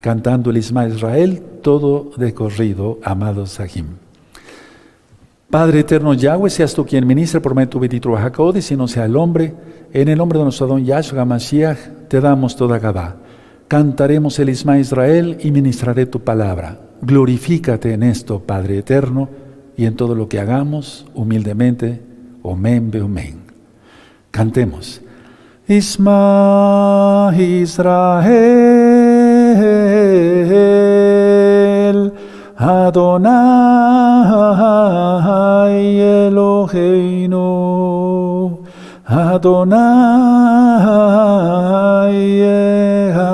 cantando el Isma Israel, todo de corrido, amados Sahim. Padre eterno Yahweh, seas tú quien ministra por medio de tu bendito Bajacodes, y no sea el hombre. En el nombre de nuestro Adón Yahshua Mashiach, te damos toda Gabá. Cantaremos el Isma Israel y ministraré tu palabra. Glorifícate en esto, Padre eterno, y en todo lo que hagamos, humildemente, Omen Beomen. Cantemos. Isma Israel, Adonai Eloheinu, Adonai Echad.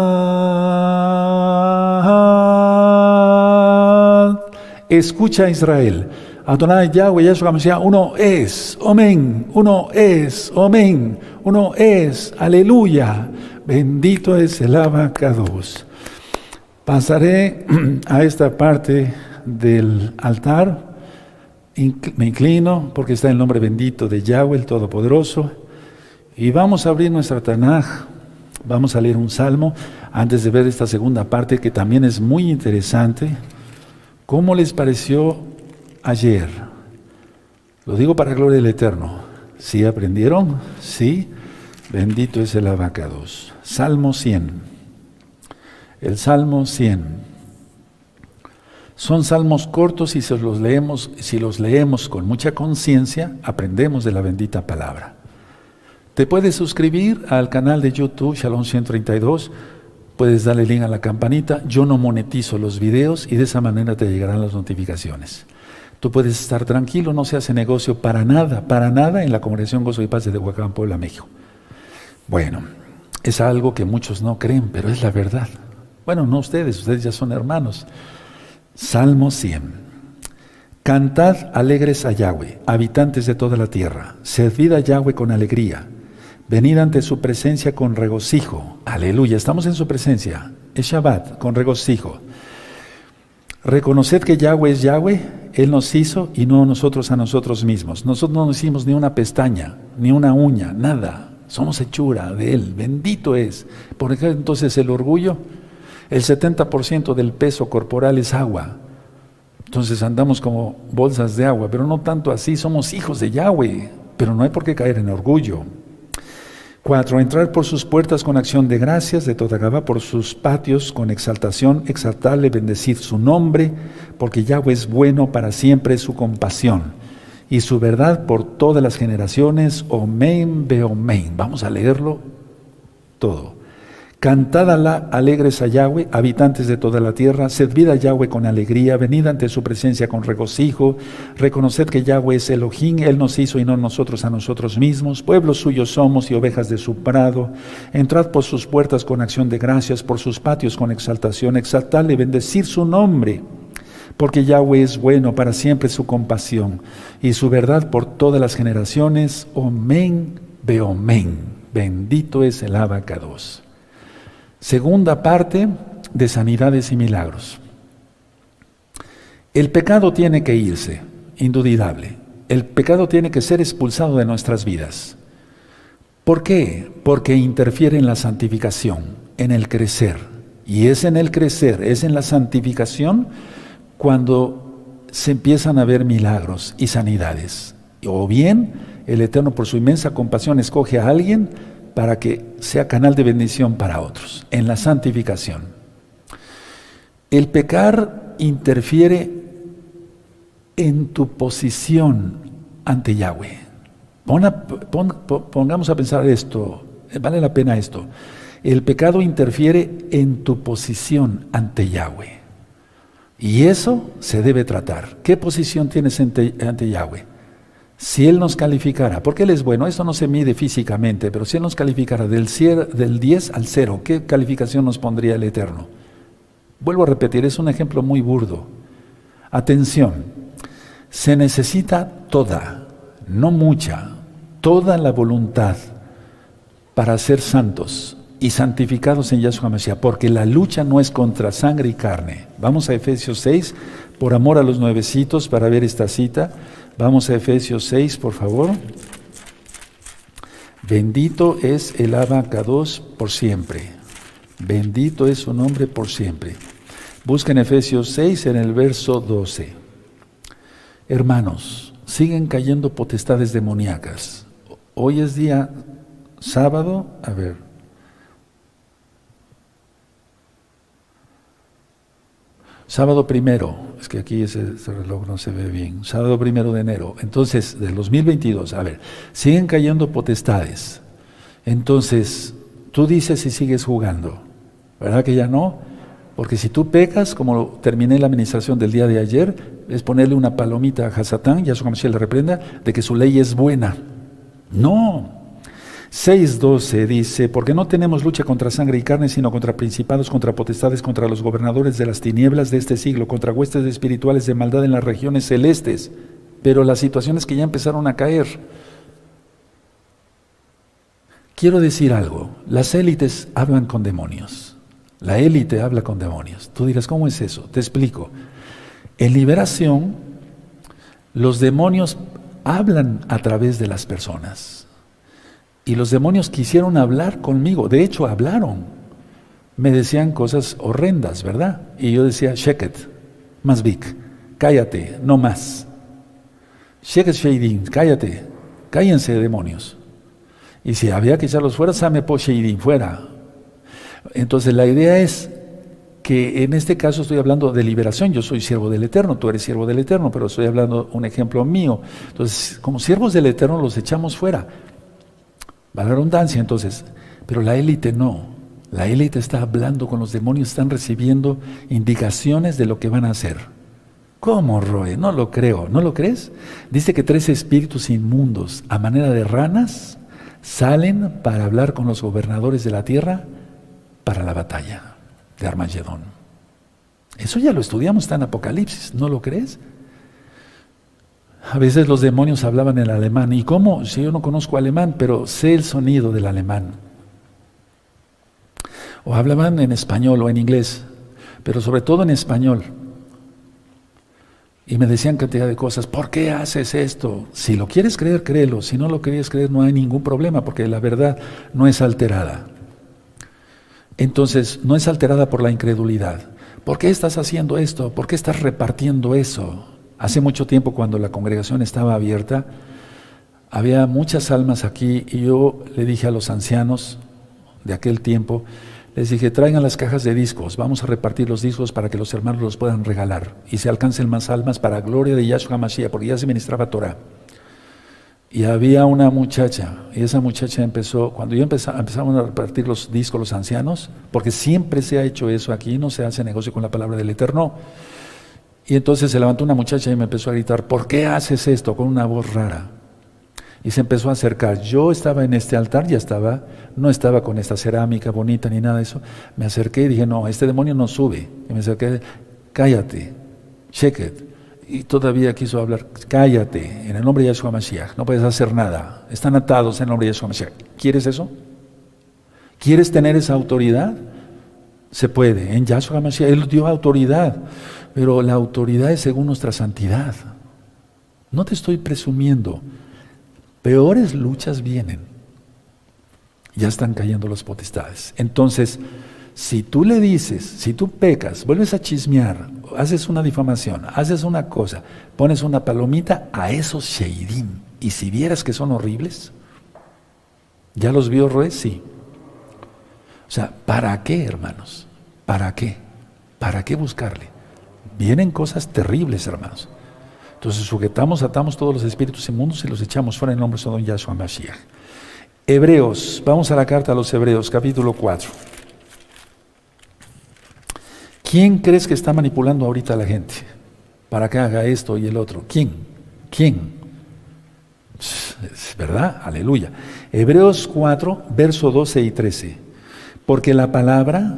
Escucha, Israel. Adonai Yahweh Yahshua Mashiach, uno es, Omen, uno es, Omen, uno es, aleluya, bendito es el Abacados. Pasaré a esta parte del altar, me inclino porque está el nombre bendito de Yahweh, el Todopoderoso, y vamos a abrir nuestra Tanaj, vamos a leer un salmo antes de ver esta segunda parte que también es muy interesante. ¿Cómo les pareció ayer? Lo digo para gloria del Eterno. ¿Sí aprendieron? ¿Sí? Bendito es el Abacados. Salmo 100. El Salmo 100. Son salmos cortos y si los leemos con mucha conciencia, aprendemos de la bendita palabra. Te puedes suscribir al canal de YouTube Shalom 132. Puedes darle link a la campanita. Yo no monetizo los videos y de esa manera te llegarán las notificaciones. Tú puedes estar tranquilo, no se hace negocio para nada en la Congregación Gozo y Paz de Tehuacán, Puebla, México. Bueno, es algo que muchos no creen, pero es la verdad. Bueno, no ustedes ya son hermanos. Salmo 100. Cantad alegres a Yahweh, habitantes de toda la tierra. Servid a Yahweh con alegría. Venid ante su presencia con regocijo. Aleluya, estamos en su presencia. Es Shabbat, con regocijo. Reconoced que Yahweh es Yahweh, Él nos hizo y no nosotros a nosotros mismos. Nosotros no hicimos ni una pestaña, ni una uña, nada. Somos hechura de Él, bendito es. Por ejemplo, entonces el orgullo, el 70% del peso corporal es agua. Entonces andamos como bolsas de agua, pero no tanto así, somos hijos de Yahweh, pero no hay por qué caer en orgullo. 4. Entrar por sus puertas con acción de gracias, de toda Gabá, por sus patios con exaltación, exaltarle, bendecir su nombre, porque Yahweh es bueno, para siempre su compasión, y su verdad por todas las generaciones, Omen Beomen. Vamos a leerlo todo. Cantad alegres a Yahweh, habitantes de toda la tierra, servid a Yahweh con alegría, venid ante su presencia con regocijo, reconoced que Yahweh es Elohim, Él nos hizo y no nosotros a nosotros mismos, pueblos suyos somos y ovejas de su prado, entrad por sus puertas con acción de gracias, por sus patios con exaltación, exaltadle, bendecir su nombre, porque Yahweh es bueno, para siempre su compasión, y su verdad por todas las generaciones, Omen Beomen, bendito es el Abacados. Segunda parte de sanidades y milagros. El pecado tiene que irse, indudable. El pecado tiene que ser expulsado de nuestras vidas. ¿Por qué? Porque interfiere en la santificación, en el crecer. Y es en el crecer, es en la santificación cuando se empiezan a ver milagros y sanidades. O bien, el Eterno por su inmensa compasión escoge a alguien para que sea canal de bendición para otros, en la santificación. El pecar interfiere en tu posición ante Yahweh. Pongamos a pensar esto, vale la pena esto. El pecado interfiere en tu posición ante Yahweh. Y eso se debe tratar. ¿Qué posición tienes ante Yahweh? Si Él nos calificara, porque Él es bueno, esto no se mide físicamente, pero si Él nos calificara del 10 al 0, ¿qué calificación nos pondría el Eterno? Vuelvo a repetir, es un ejemplo muy burdo. Atención, se necesita toda, no mucha, toda la voluntad para ser santos y santificados en Yahshua Mashiach, porque la lucha no es contra sangre y carne. Vamos a Efesios 6, por amor a los nuevecitos, para ver esta cita. Vamos a Efesios 6, por favor. Bendito es el Abacados por siempre. Bendito es su nombre por siempre. Busquen Efesios 6 en el verso 12. Hermanos, siguen cayendo potestades demoníacas. Hoy es día sábado, a ver. Sábado primero, es que aquí ese reloj no se ve bien. Sábado 1 de enero, entonces, del 2022, a ver, siguen cayendo potestades. Entonces, tú dices y sigues jugando, ¿verdad que ya no? Porque si tú pecas, como terminé la administración del día de ayer, es ponerle una palomita a Hasatán, Yahshua Mashiach le reprenda, de que su ley es buena. No. 6:12 dice, porque no tenemos lucha contra sangre y carne, sino contra principados, contra potestades, contra los gobernadores de las tinieblas de este siglo, contra huestes espirituales de maldad en las regiones celestes. Pero la situación es que ya empezaron a caer. Quiero decir algo, las élites hablan con demonios. La élite habla con demonios. Tú dirás, ¿cómo es eso? Te explico. En liberación, los demonios hablan a través de las personas. Y los demonios quisieron hablar conmigo. De hecho, hablaron. Me decían cosas horrendas, ¿verdad? Y yo decía, Sheket, Masvik, cállate, no más. Sheket Sheidim, cállate, cállense demonios. Y si había que echarlos fuera, Same po Sheidim, fuera. Entonces la idea es que en este caso estoy hablando de liberación. Yo soy siervo del Eterno, tú eres siervo del Eterno, pero estoy hablando un ejemplo mío. Entonces, como siervos del Eterno los echamos fuera. Va la redundancia entonces, pero la élite no. La élite está hablando con los demonios, están recibiendo indicaciones de lo que van a hacer. ¿Cómo, Roe? No lo creo. ¿No lo crees? Dice que 3 espíritus inmundos, a manera de ranas, salen para hablar con los gobernadores de la tierra para la batalla de Armagedón. Eso ya lo estudiamos, está en Apocalipsis, ¿no lo crees? A veces los demonios hablaban en alemán. ¿Y cómo? Si yo no conozco alemán, pero sé el sonido del alemán. O hablaban en español o en inglés, pero sobre todo en español. Y me decían cantidad de cosas. ¿Por qué haces esto? Si lo quieres creer, créelo. Si no lo quieres creer, no hay ningún problema, porque la verdad no es alterada. Entonces, no es alterada por la incredulidad. ¿Por qué estás haciendo esto? ¿Por qué estás repartiendo eso? Hace mucho tiempo, cuando la congregación estaba abierta, había muchas almas aquí y yo le dije a los ancianos de aquel tiempo, les dije, traigan las cajas de discos, vamos a repartir los discos para que los hermanos los puedan regalar y se alcancen más almas para gloria de Yahshua Mashiach, porque ya se ministraba Torah. Y había una muchacha, y esa muchacha empezó, cuando empezamos a repartir los discos los ancianos, porque siempre se ha hecho eso aquí, no se hace negocio con la palabra del Eterno. Y entonces se levantó una muchacha y me empezó a gritar, ¿por qué haces esto? Con una voz rara. Y se empezó a acercar. Yo estaba en este altar, no estaba con esta cerámica bonita ni nada de eso. Me acerqué y dije, no, este demonio no sube. Y me acerqué, cállate, Sheket. Y todavía quiso hablar, cállate, en el nombre de Yahshua Mashiach, no puedes hacer nada. Están atados en el nombre de Yahshua Mashiach. ¿Quieres eso? ¿Quieres tener esa autoridad? Se puede, en Yahshua Mashiach, Él dio autoridad. Pero la autoridad es según nuestra santidad. No te estoy presumiendo. Peores luchas vienen. Ya están cayendo las potestades. Entonces, si tú le dices, si tú pecas, vuelves a chismear, haces una difamación, haces una cosa, pones una palomita a esos sheidim, y si vieras que son horribles, ¿ya los vio Roe? Sí. O sea, ¿para qué, hermanos? ¿Para qué? ¿Para qué buscarle? Vienen cosas terribles, hermanos. Entonces atamos todos los espíritus inmundos y los echamos fuera en el nombre de don Yahshua Mashiach. Hebreos, vamos a la carta a los Hebreos, capítulo 4. ¿Quién crees que está manipulando ahorita a la gente para que haga esto y el otro? ¿Quién? Es verdad, aleluya. Hebreos 4, verso 12 y 13. Porque la palabra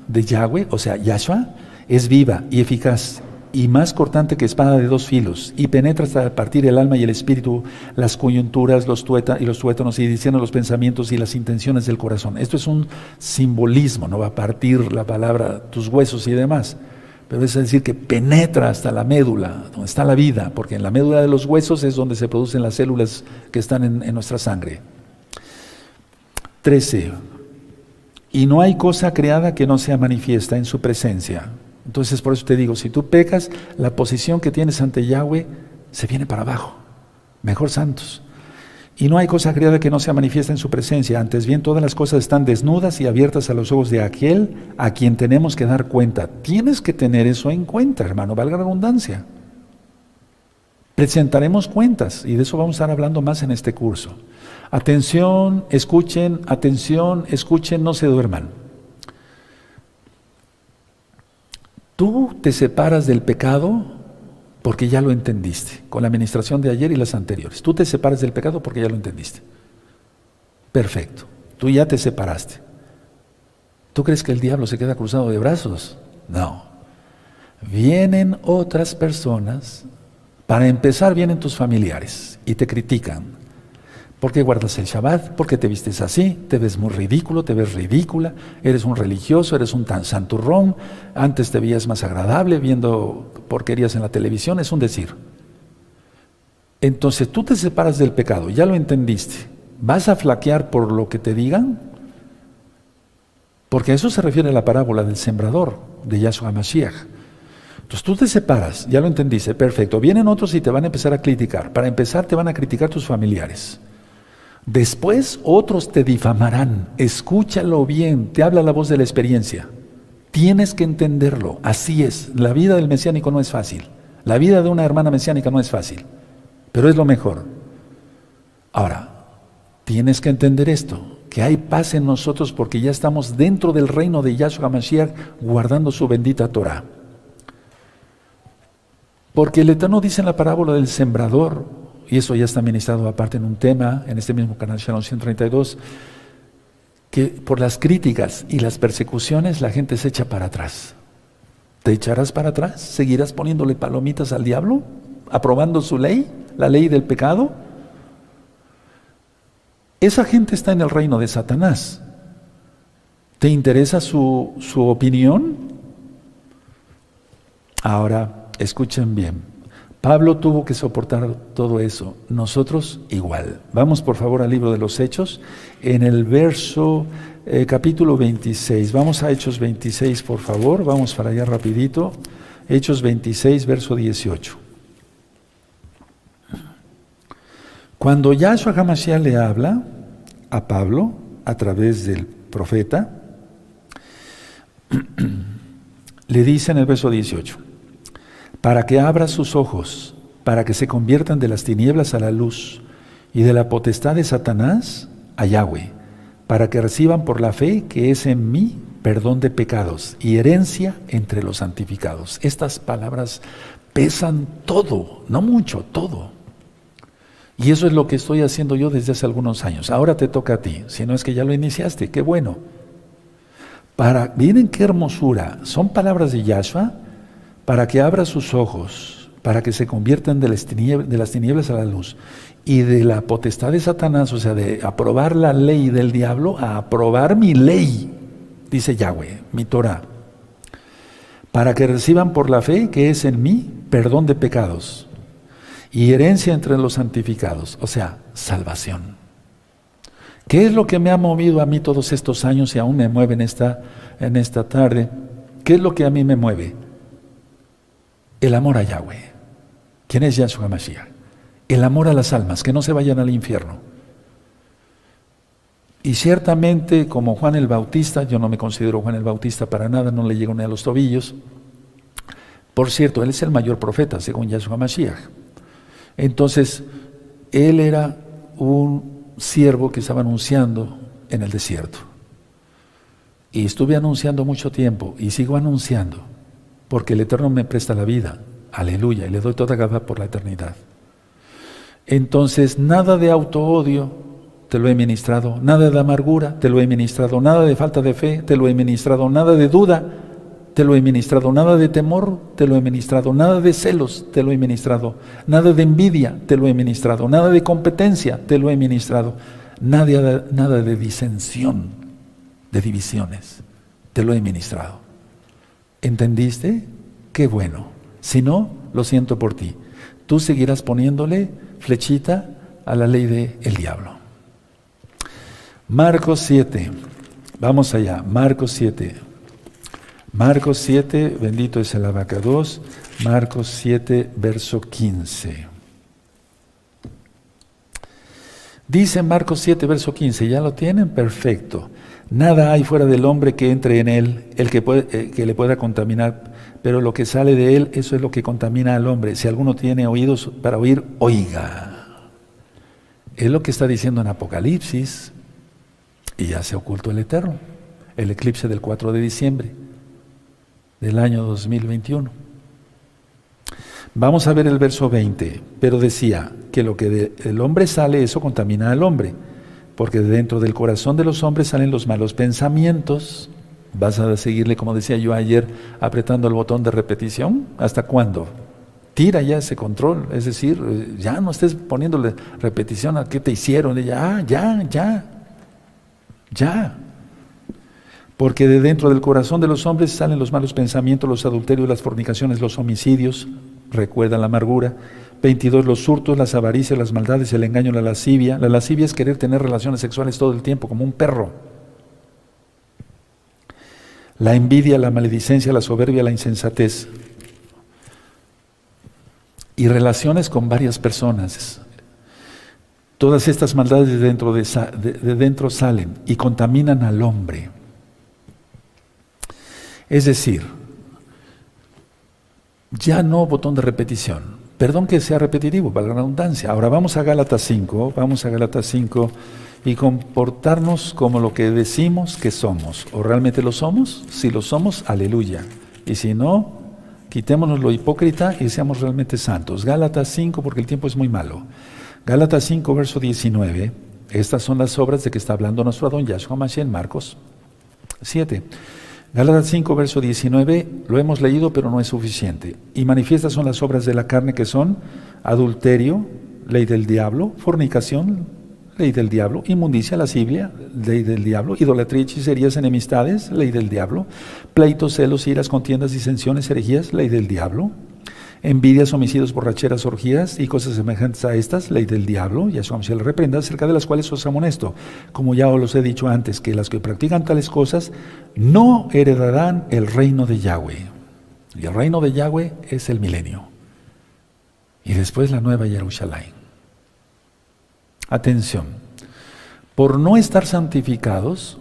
de Yahweh, o sea, Yahshua, es viva y eficaz y más cortante que espada de 2 filos y penetra hasta partir el alma y el espíritu, las coyunturas, los tuétanos y diciendo los pensamientos y las intenciones del corazón. Esto es un simbolismo, no va a partir la palabra tus huesos y demás, pero es decir que penetra hasta la médula, donde está la vida, porque en la médula de los huesos es donde se producen las células que están en nuestra sangre. 13. Y no hay cosa creada que no sea manifiesta en su presencia. Entonces, por eso te digo, si tú pecas, la posición que tienes ante Yahweh se viene para abajo. Mejor santos. Y no hay cosa creada que no sea manifiesta en su presencia. Antes bien, todas las cosas están desnudas y abiertas a los ojos de aquel a quien tenemos que dar cuenta. Tienes que tener eso en cuenta, hermano, valga la redundancia. Presentaremos cuentas y de eso vamos a estar hablando más en este curso. Atención, escuchen, no se duerman. Tú te separas del pecado porque ya lo entendiste, con la administración de ayer y las anteriores. Tú te separas del pecado porque ya lo entendiste. Perfecto, tú ya te separaste. ¿Tú crees que el diablo se queda cruzado de brazos? No. Vienen otras personas, para empezar vienen tus familiares y te critican. ¿Por qué guardas el Shabbat? ¿Por qué te vistes así? Te ves muy ridículo, te ves ridícula, eres un religioso, eres un tan santurrón, antes te veías más agradable viendo porquerías en la televisión, es un decir. Entonces tú te separas del pecado, ya lo entendiste. ¿Vas a flaquear por lo que te digan? Porque a eso se refiere la parábola del sembrador de Yahshua HaMashiach. Entonces tú te separas, ya lo entendiste, perfecto. Vienen otros y te van a empezar a criticar. Para empezar te van a criticar tus familiares. Después otros te difamarán. Escúchalo bien, te habla la voz de la experiencia. Tienes que entenderlo, así es. La vida del mesiánico no es fácil. La vida de una hermana mesiánica no es fácil, pero es lo mejor. Ahora, tienes que entender esto, que hay paz en nosotros porque ya estamos dentro del reino de Yahshua HaMashiach guardando su bendita Torah. Porque el Eterno dice en la parábola del sembrador, y eso ya está ministrado aparte en un tema, en este mismo canal Shalom 132, que por las críticas y las persecuciones la gente se echa para atrás. ¿Te echarás para atrás? ¿Seguirás poniéndole palomitas al diablo? ¿Aprobando su ley? ¿La ley del pecado? Esa gente está en el reino de Satanás. ¿Te interesa su opinión? Ahora, escuchen bien. Pablo tuvo que soportar todo eso, nosotros igual. Vamos por favor al libro de los Hechos, en el verso, capítulo 26. Vamos a Hechos 26 por favor, vamos para allá rapidito. Hechos 26, verso 18. Cuando Yahshua HaMashiach le habla a Pablo, a través del profeta, le dice en el verso 18, para que abra sus ojos, para que se conviertan de las tinieblas a la luz y de la potestad de Satanás a Yahweh, para que reciban por la fe que es en mí perdón de pecados y herencia entre los santificados. Estas palabras pesan todo, no mucho, todo. Y eso es lo que estoy haciendo yo desde hace algunos años. Ahora te toca a ti, si no es que ya lo iniciaste, qué bueno. Miren qué hermosura, son palabras de Yahshua, para que abra sus ojos, para que se conviertan de las tinieblas a la luz, y de la potestad de Satanás, o sea, de aprobar la ley del diablo, a aprobar mi ley, dice Yahweh, mi Torah, para que reciban por la fe que es en mí perdón de pecados y herencia entre los santificados, o sea, salvación. ¿Qué es lo que me ha movido a mí todos estos años y aún me mueve en esta tarde? ¿Qué es lo que a mí me mueve? El amor a Yahweh. ¿Quién es Yahshua HaMashiach? El amor a las almas, que no se vayan al infierno. Y ciertamente, como Juan el Bautista, yo no me considero Juan el Bautista para nada, no le llego ni a los tobillos. Por cierto, él es el mayor profeta, según Yahshua HaMashiach. Entonces, él era un siervo que estaba anunciando en el desierto. Y estuve anunciando mucho tiempo, y sigo anunciando, porque el Eterno me presta la vida, aleluya, y le doy toda gaba por la eternidad. Entonces, nada de auto-odio, te lo he ministrado, nada de amargura, te lo he ministrado, nada de falta de fe, te lo he ministrado, nada de duda, te lo he ministrado, nada de temor, te lo he ministrado, nada de celos, te lo he ministrado, nada de envidia, te lo he ministrado, nada de competencia, te lo he ministrado, nada de disensión, de divisiones, te lo he ministrado. ¿Entendiste? Qué bueno. Si no, lo siento por ti. Tú seguirás poniéndole flechita a la ley del diablo. Marcos 7. Vamos allá, Marcos 7. Marcos 7, bendito es el abacados. Marcos 7, verso 15. Dice Marcos 7, verso 15, ¿ya lo tienen? Perfecto. Nada hay fuera del hombre que entre en él, que le pueda contaminar, pero lo que sale de él, eso es lo que contamina al hombre. Si alguno tiene oídos para oír, oiga. Es lo que está diciendo en Apocalipsis, y ya se ocultó el Eterno, el eclipse del 4 de diciembre del año 2021. Vamos a ver el verso 20, pero decía que lo que del hombre sale, eso contamina al hombre, porque de dentro del corazón de los hombres salen los malos pensamientos. ¿Vas a seguirle, como decía yo ayer, apretando el botón de repetición? ¿Hasta cuándo? Tira ya ese control, es decir, ya no estés poniéndole repetición a qué te hicieron, ya. Porque de dentro del corazón de los hombres salen los malos pensamientos, los adulterios, las fornicaciones, los homicidios, recuerda la amargura. 22, los hurtos, las avaricias, las maldades, el engaño, la lascivia. La lascivia es querer tener relaciones sexuales todo el tiempo, como un perro. La envidia, la maledicencia, la soberbia, la insensatez. Y relaciones con varias personas. Todas estas maldades de dentro salen y contaminan al hombre. Es decir, ya no botón de repetición. Perdón que sea repetitivo, para la redundancia. Ahora vamos a Gálatas 5, y comportarnos como lo que decimos que somos. ¿O realmente lo somos? Si lo somos, aleluya. Y si no, quitémonos lo hipócrita y seamos realmente santos. Gálatas 5, porque el tiempo es muy malo. Gálatas 5, verso 19. Estas son las obras de que está hablando nuestro Adón Yahshua Mashiach en Marcos 7. Gálatas 5, verso 19, lo hemos leído, pero no es suficiente. Y manifiestas son las obras de la carne, que son adulterio, ley del diablo, fornicación, ley del diablo, inmundicia, lascivia, ley del diablo, idolatría, hechicerías, enemistades, ley del diablo, pleitos, celos, iras, contiendas, disensiones, herejías, ley del diablo, envidias, homicidios, borracheras, orgías y cosas semejantes a estas, ley del diablo. Yahshua Mashiach le reprenda, acerca de las cuales os amonesto, como ya os he dicho antes, que las que practican tales cosas no heredarán el reino de Yahweh. Y el reino de Yahweh es el milenio. Y después la nueva Jerusalén. Atención, por no estar santificados,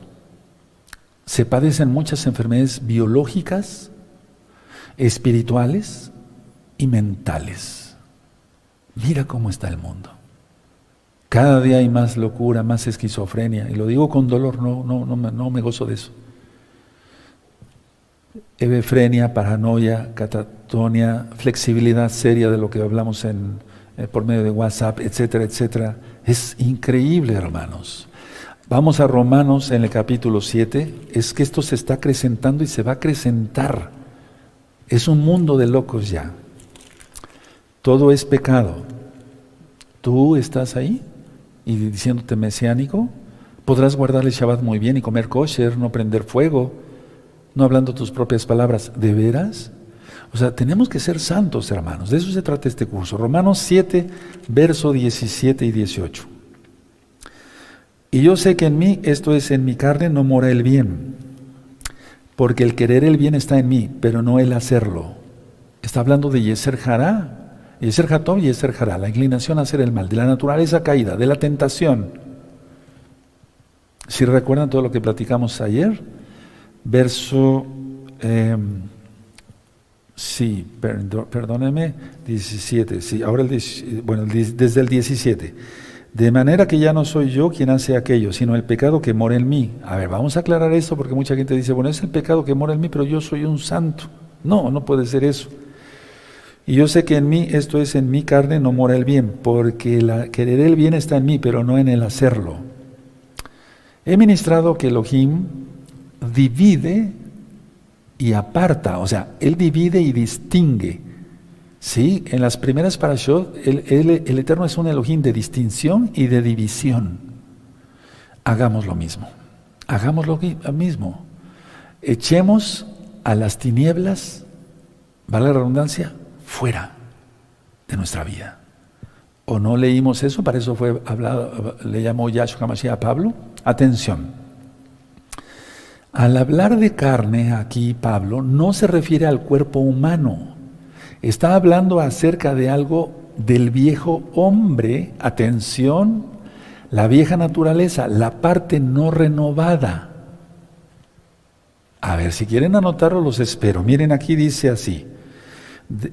se padecen muchas enfermedades biológicas, espirituales y mentales. Mira cómo está el mundo. Cada día hay más locura, más esquizofrenia, y lo digo con dolor, no me gozo de eso. Hebefrenia, paranoia, catatonia, flexibilidad seria de lo que hablamos por medio de WhatsApp, etcétera, etcétera. Es increíble, hermanos. Vamos a Romanos en el capítulo 7. Es que esto se está acrecentando y se va a acrecentar. Es un mundo de locos ya. Todo es pecado. ¿Tú estás ahí y diciéndote mesiánico? Podrás guardar el Shabbat muy bien y comer kosher, no prender fuego, no hablando tus propias palabras. ¿De veras? O sea, tenemos que ser santos, hermanos. De eso se trata este curso. Romanos 7, verso 17 y 18. Y yo sé que en mí, esto es en mi carne, no mora el bien, porque el querer el bien está en mí, pero no el hacerlo. Está hablando de Yeser Hará, Yeser Hatov y Yeser Hará, la inclinación a hacer el mal, de la naturaleza caída, de la tentación. Si recuerdan todo lo que platicamos ayer, verso, perdóneme, 17, sí, ahora desde el 17. De manera que ya no soy yo quien hace aquello, sino el pecado que mora en mí. A ver, vamos a aclarar esto porque mucha gente dice, bueno, es el pecado que mora en mí, pero yo soy un santo. No puede ser eso. Y yo sé que en mí, esto es en mi carne, no mora el bien, porque querer el bien está en mí, pero no en el hacerlo. He ministrado que Elohim divide y aparta, o sea, Él divide y distingue. Sí, en las primeras parashot, el Eterno es un Elohim de distinción y de división. Hagamos lo mismo. Echemos a las tinieblas, vale la redundancia, fuera de nuestra vida. ¿O no leímos eso? Para eso fue hablado, le llamó Yahshua Mashiach a Pablo. Atención. Al hablar de carne aquí, Pablo no se refiere al cuerpo humano. Está hablando acerca de algo del viejo hombre, atención, la vieja naturaleza, la parte no renovada. A ver, si quieren anotarlo, los espero. Miren, aquí dice así,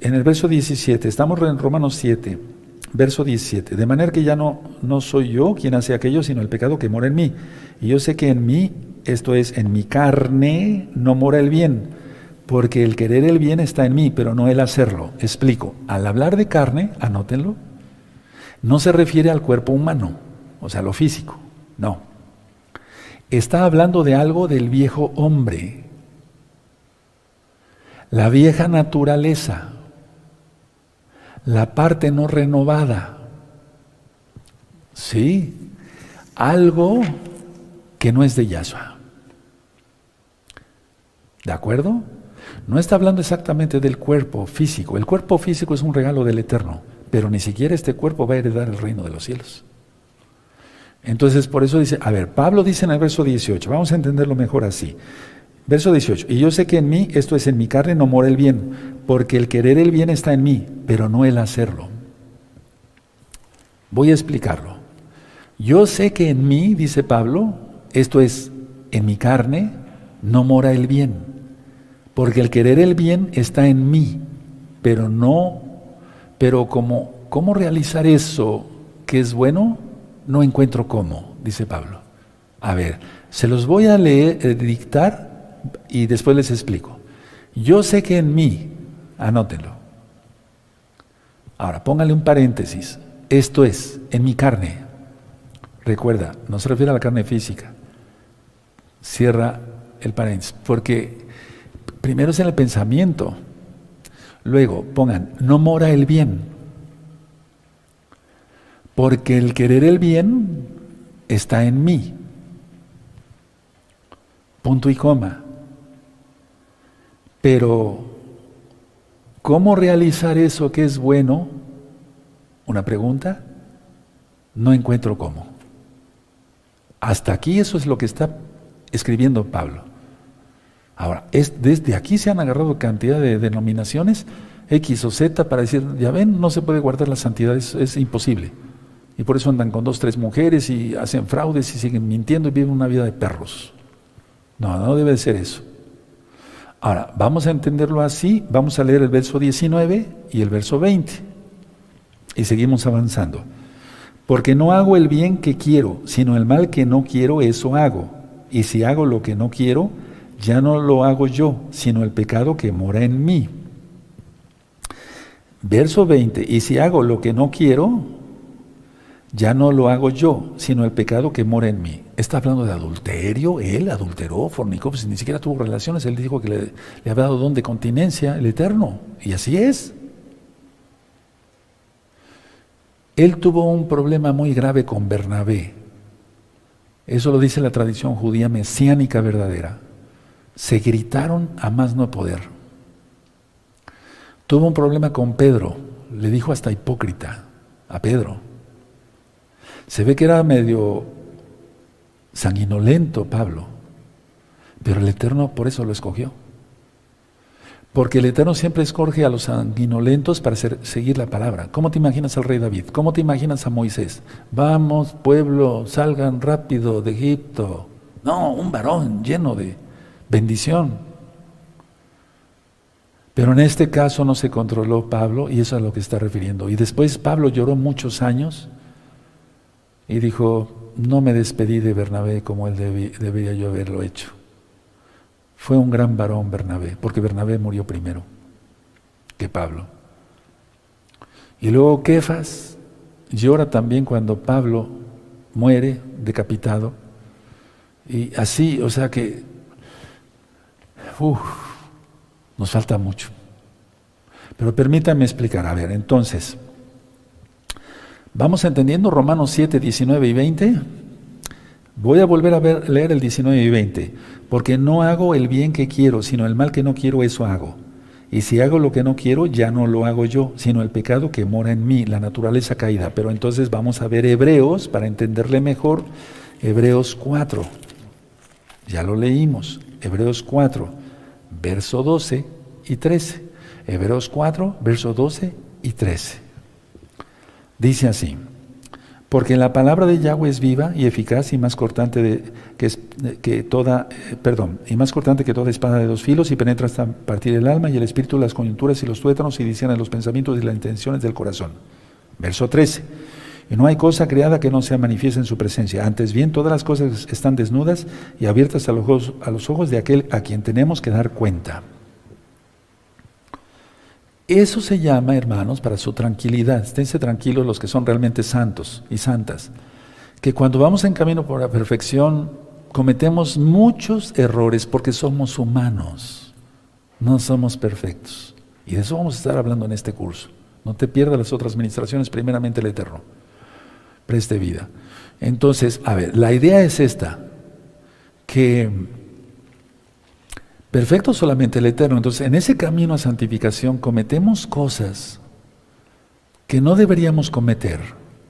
en el verso 17, estamos en Romanos 7, verso 17, de manera que ya no soy yo quien hace aquello, sino el pecado que mora en mí. Y yo sé que en mí, esto es, en mi carne, no mora el bien, porque el querer el bien está en mí, pero no el hacerlo. Explico, al hablar de carne, anótenlo, no se refiere al cuerpo humano, o sea, lo físico, no. Está hablando de algo del viejo hombre, la vieja naturaleza, la parte no renovada, ¿sí? Algo que no es de Yahshua. ¿De acuerdo? No está hablando exactamente del cuerpo físico. El cuerpo físico es un regalo del Eterno, pero ni siquiera este cuerpo va a heredar el reino de los cielos. Entonces, por eso dice, a ver, Pablo dice en el verso 18, vamos a entenderlo mejor así. Verso 18, y yo sé que en mí, esto es, en mi carne no mora el bien, porque el querer el bien está en mí, pero no el hacerlo. Voy a explicarlo. Yo sé que en mí, dice Pablo, esto es, en mi carne no mora el bien, porque el querer el bien está en mí, pero ¿cómo realizar eso que es bueno? No encuentro cómo, dice Pablo. A ver, se los voy a leer, dictar y después les explico. Yo sé que en mí, anótenlo. Ahora, póngale un paréntesis. Esto es, en mi carne. Recuerda, no se refiere a la carne física. Cierra el paréntesis, porque primero es en el pensamiento. Luego, pongan, no mora el bien. Porque el querer el bien está en mí. Punto y coma. Pero, ¿cómo realizar eso que es bueno? Una pregunta. No encuentro cómo. Hasta aquí eso es lo que está escribiendo Pablo. Ahora, desde aquí se han agarrado cantidad de denominaciones, X o Z, para decir, ya ven, no se puede guardar la santidad, es imposible. Y por eso andan con 2, 3 mujeres y hacen fraudes y siguen mintiendo y viven una vida de perros. No debe de ser eso. Ahora, vamos a entenderlo así, vamos a leer el verso 19 y el verso 20. Y seguimos avanzando. Porque no hago el bien que quiero, sino el mal que no quiero, eso hago. Y si hago lo que no quiero, ya no lo hago yo, sino el pecado que mora en mí. Verso 20. Y si hago lo que no quiero, ya no lo hago yo, sino el pecado que mora en mí. Está hablando de adulterio, él adulteró, fornicó, pues ni siquiera tuvo relaciones, él dijo que le había dado don de continencia, el Eterno, y así es. Él tuvo un problema muy grave con Bernabé, eso lo dice la tradición judía mesiánica verdadera. Se gritaron a más no poder. Tuvo un problema con Pedro, le dijo hasta hipócrita a Pedro. Se ve que era medio sanguinolento Pablo, pero el Eterno por eso lo escogió. Porque el Eterno siempre escoge a los sanguinolentos para seguir la palabra. ¿Cómo te imaginas al rey David? ¿Cómo te imaginas a Moisés? Vamos, pueblo, salgan rápido de Egipto. No, un varón lleno de bendición. Pero en este caso no se controló Pablo y eso es a lo que está refiriendo. Y después Pablo lloró muchos años y dijo, no me despedí de Bernabé como él debería yo haberlo hecho. Fue un gran varón Bernabé, porque Bernabé murió primero que Pablo. Y luego Kefas llora también cuando Pablo muere decapitado. Y así, o sea que, nos falta mucho. Pero permítanme explicar, a ver, entonces, ¿vamos entendiendo Romanos 7, 19 y 20? Voy a volver a leer el 19 y 20. Porque no hago el bien que quiero, sino el mal que no quiero, eso hago. Y si hago lo que no quiero, ya no lo hago yo, sino el pecado que mora en mí, la naturaleza caída. Pero entonces vamos a ver Hebreos, para entenderle mejor, Hebreos 4. Ya lo leímos. Hebreos 4, verso 12 y 13. Hebreos 4, verso 12 y 13. Dice así: porque la palabra de Yahweh es viva y eficaz y más cortante que toda espada de dos filos, y penetra hasta partir el alma y el espíritu, las coyunturas y los tuétanos, y discierne los pensamientos y las intenciones del corazón. Verso 13. Y no hay cosa creada que no sea manifiesta en su presencia. Antes bien, todas las cosas están desnudas y abiertas a los ojos de aquel a quien tenemos que dar cuenta. Eso se llama, hermanos, para su tranquilidad. Esténse tranquilos los que son realmente santos y santas, que cuando vamos en camino por la perfección cometemos muchos errores porque somos humanos, no somos perfectos. Y de eso vamos a estar hablando en este curso. No te pierdas las otras ministraciones, primeramente el Eterno. Preste vida. Entonces, a ver, la idea es esta, que perfecto solamente el Eterno. Entonces, en ese camino a santificación cometemos cosas que no deberíamos cometer.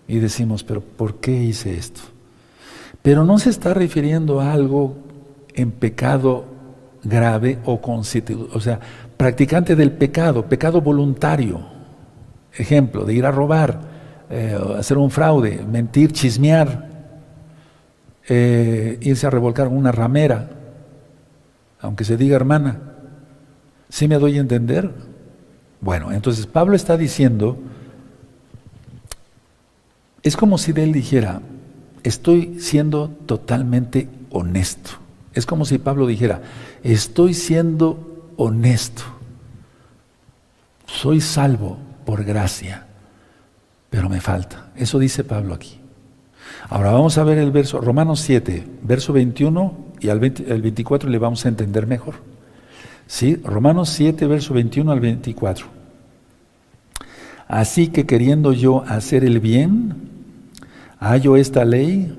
Y decimos, pero ¿por qué hice esto? Pero no se está refiriendo a algo en pecado grave o sea, practicante del pecado voluntario. Ejemplo, de ir a robar, hacer un fraude, mentir, chismear, irse a revolcar con una ramera, aunque se diga hermana. ¿Sí me doy a entender? Bueno, entonces Pablo está diciendo, es como si él dijera, estoy siendo totalmente honesto. Es como si Pablo dijera, estoy siendo honesto. Soy salvo por gracia, pero me falta. Eso dice Pablo aquí. Ahora vamos a ver el verso, Romanos 7, verso 21 y el 24, le vamos a entender mejor. ¿Sí? Romanos 7, verso 21 al 24. Así que queriendo yo hacer el bien, hallo esta ley,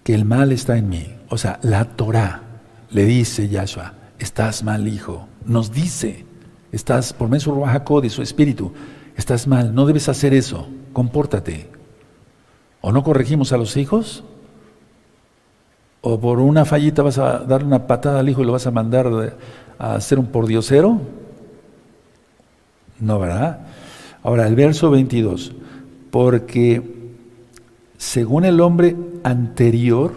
que el mal está en mí. O sea, la Torah, le dice Yahshua, estás mal, hijo. Nos dice, estás, por medio de su Ruach HaKodesh, su espíritu, estás mal, no debes hacer eso, compórtate. ¿O no corregimos a los hijos? ¿O por una fallita vas a darle una patada al hijo y lo vas a mandar a ser un pordiosero? No, ¿verdad? Ahora, el verso 22. Porque según el hombre interior,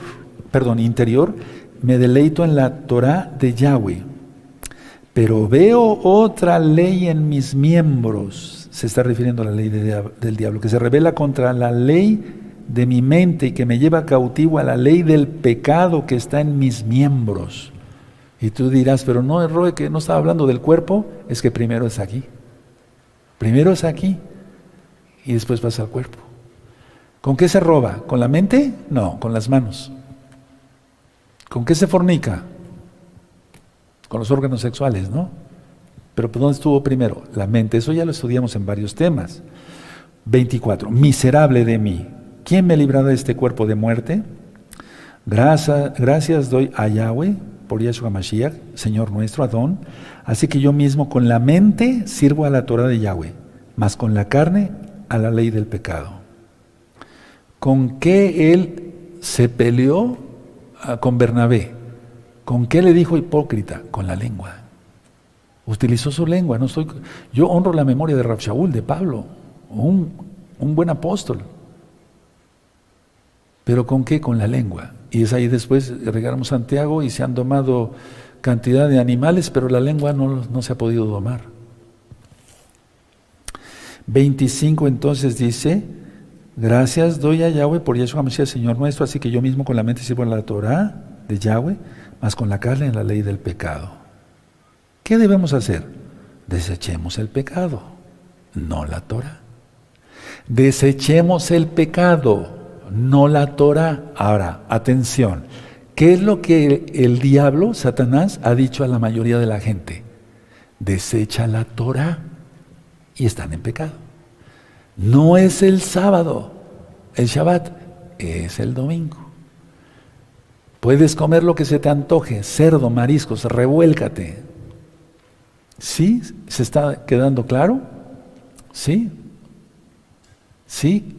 me deleito en la Torah de Yahweh, pero veo otra ley en mis miembros. Se está refiriendo a la ley del diablo, que se revela contra la ley de mi mente y que me lleva cautivo a la ley del pecado que está en mis miembros. Y tú dirás, pero no, Roe, que no estaba hablando del cuerpo. Es que primero es aquí. Primero es aquí y después pasa al cuerpo. ¿Con qué se roba? ¿Con la mente? No, con las manos. ¿Con qué se fornica? Con los órganos sexuales, ¿no? Pero ¿dónde estuvo primero? La mente. Eso ya lo estudiamos en varios temas. 24. Miserable de mí, ¿quién me librará de este cuerpo de muerte? Gracias doy a Yahweh por Yahshua Mashiach, Señor nuestro, Adón. Así que yo mismo con la mente sirvo a la Torah de Yahweh, mas con la carne a la ley del pecado. ¿Con qué él se peleó con Bernabé? ¿Con qué le dijo hipócrita? Con la lengua. Utilizó su lengua. Yo honro la memoria de Rab Shaul, de Pablo, un buen apóstol. ¿Pero con qué? Con la lengua. Y es ahí después regalamos Santiago y se han domado cantidad de animales, pero la lengua no se ha podido domar. 25 entonces dice, gracias doy a Yahweh por Yahshua Mashiach, Señor nuestro, así que yo mismo con la mente sirvo en la Torah de Yahweh, mas con la carne en la ley del pecado. ¿Qué debemos hacer? Desechemos el pecado, no la Torah. Desechemos el pecado, no la Torah. Ahora, atención, ¿qué es lo que el diablo, Satanás, ha dicho a la mayoría de la gente? Desecha la Torah y están en pecado. No es el sábado, el Shabbat, es el domingo. Puedes comer lo que se te antoje, cerdo, mariscos, revuélcate. ¿Sí? ¿Se está quedando claro? ¿Sí? ¿Sí?